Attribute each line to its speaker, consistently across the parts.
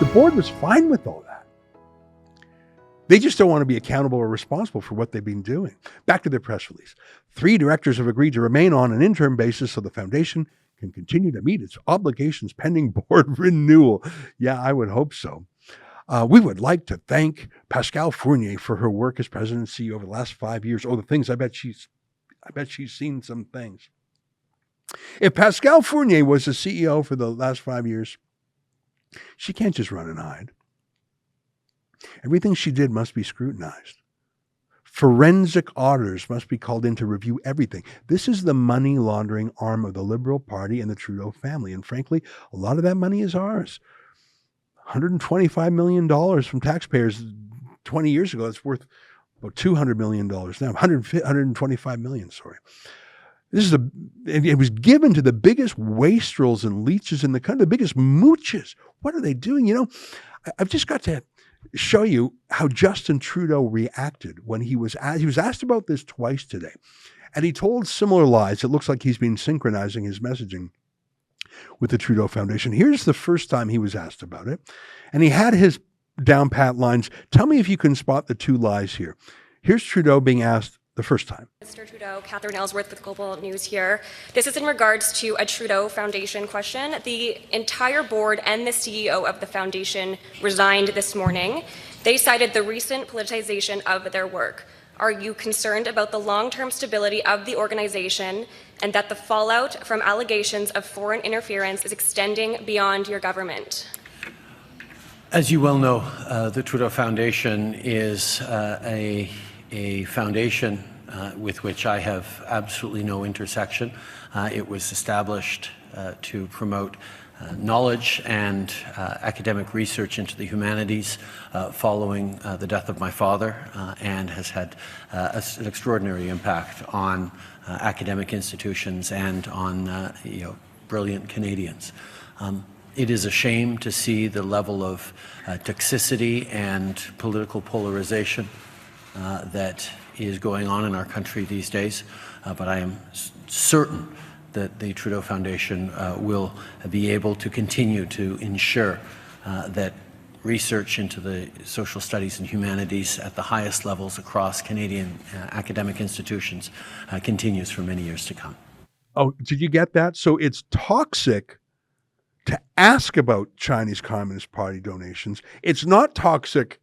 Speaker 1: The board was fine with all that. They just don't want to be accountable or responsible for what they've been doing. Back to their press release. 3 directors have agreed to remain on an interim basis so the foundation can continue to meet its obligations pending board renewal. Yeah, I would hope so. We would like to thank Pascale Fournier for her work as president and CEO over the last 5 years. Oh, the things, I bet she's seen some things. If Pascale Fournier was the CEO for the last 5 years, she can't just run and hide. Everything she did must be scrutinized. Forensic auditors must be called in to review everything. This is the money laundering arm of the Liberal Party and the Trudeau family. And frankly, a lot of that money is ours. $125 million from taxpayers 20 years ago. It's worth about $200 million now. $125 million, sorry. It was given to the biggest wastrels and leeches in the country, the biggest mooches. What are they doing? You know, I've just got to show you how Justin Trudeau reacted when he was asked about this twice today. And he told similar lies. It looks like he's been synchronizing his messaging with the Trudeau Foundation. Here's the first time he was asked about it. And he had his down pat lines. Tell me if you can spot the 2 lies here. Here's Trudeau being asked the first time.
Speaker 2: Mr. Trudeau, Catherine Ellsworth with Global News here. This is in regards to a Trudeau Foundation question. The entire board and the CEO of the foundation resigned this morning. They cited the recent politicization of their work. Are you concerned about the long-term stability of the organization and that the fallout from allegations of foreign interference is extending beyond your government?
Speaker 3: As you well know, the Trudeau Foundation is a foundation with which I have absolutely no intersection. It was established to promote knowledge and academic research into the humanities following the death of my father, and has had an extraordinary impact on academic institutions and on brilliant Canadians. It is a shame to see the level of toxicity and political polarization that is going on in our country these days, but I am certain that the Trudeau Foundation will be able to continue to ensure that research into the social studies and humanities at the highest levels across Canadian academic institutions continues for many years to come.
Speaker 1: Oh, did you get that? So it's toxic to ask about Chinese Communist Party donations. It's not toxic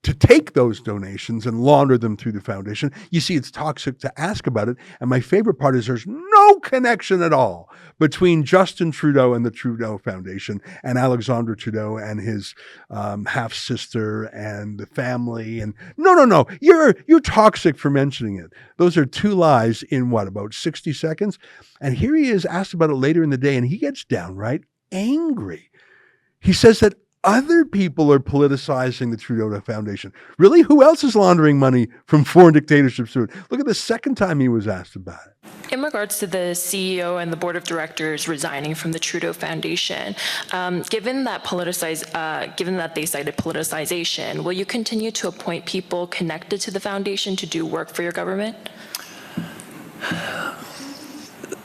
Speaker 1: to take those donations and launder them through the foundation. You see, it's toxic to ask about it. And my favorite part is there's no connection at all between Justin Trudeau and the Trudeau Foundation and Alexandre Trudeau and his half-sister and the family. And no, you're toxic for mentioning it. Those are 2 lies in about 60 seconds? And here he is asked about it later in the day, and he gets downright angry. He says that other people are politicizing the Trudeau Foundation. Really? Who else is laundering money from foreign dictatorships through it? Look at the second time he was asked about it.
Speaker 4: In regards to the CEO and the board of directors resigning from the Trudeau Foundation, given that they cited politicization, will you continue to appoint people connected to the foundation to do work for your government?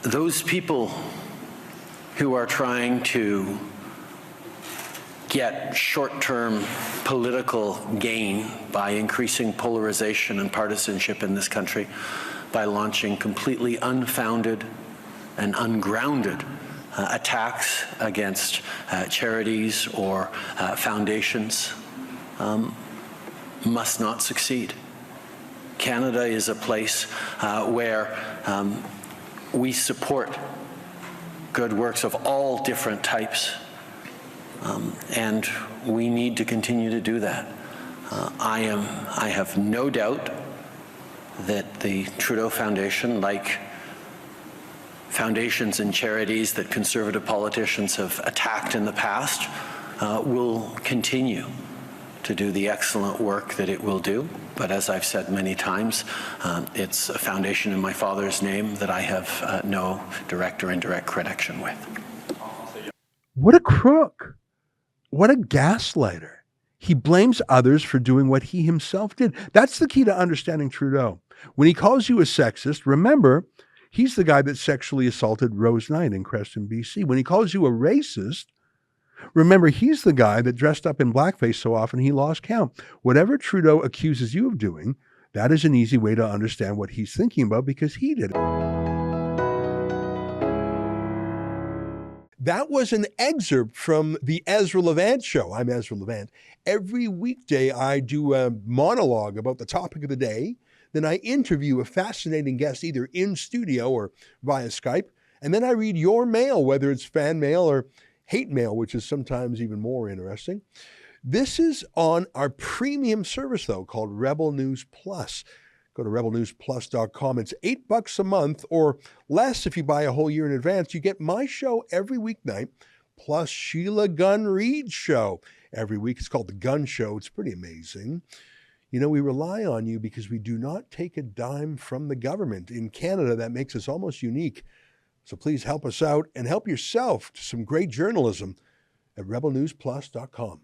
Speaker 3: Those people who are trying to get short-term political gain by increasing polarization and partisanship in this country by launching completely unfounded and ungrounded attacks against charities or foundations must not succeed. Canada is a place where we support good works of all different types. And we need to continue to do that. I have no doubt that the Trudeau Foundation, like foundations and charities that conservative politicians have attacked in the past, will continue to do the excellent work that it will do. But as I've said many times, it's a foundation in my father's name that I have no direct or indirect connection with.
Speaker 1: What a crook. What a gaslighter. He blames others for doing what he himself did. That's the key to understanding Trudeau. When he calls you a sexist, remember, he's the guy that sexually assaulted Rose Knight in Creston, BC. When he calls you a racist, Remember, he's the guy that dressed up in blackface so often he lost count. Whatever Trudeau accuses you of doing, that is an easy way to understand what he's thinking about because he did it. That was an excerpt from the Ezra Levant show. I'm Ezra Levant. Every weekday, I do a monologue about the topic of the day. Then I interview a fascinating guest either in studio or via Skype. And then I read your mail, whether it's fan mail or hate mail, which is sometimes even more interesting. This is on our premium service, though, called Rebel News Plus. Go to rebelnewsplus.com. It's $8 a month or less if you buy a whole year in advance. You get my show every weeknight, plus Sheila Gunn Reid's show every week. It's called The Gun Show. It's pretty amazing. You know, we rely on you because we do not take a dime from the government. In Canada, that makes us almost unique. So please help us out and help yourself to some great journalism at rebelnewsplus.com.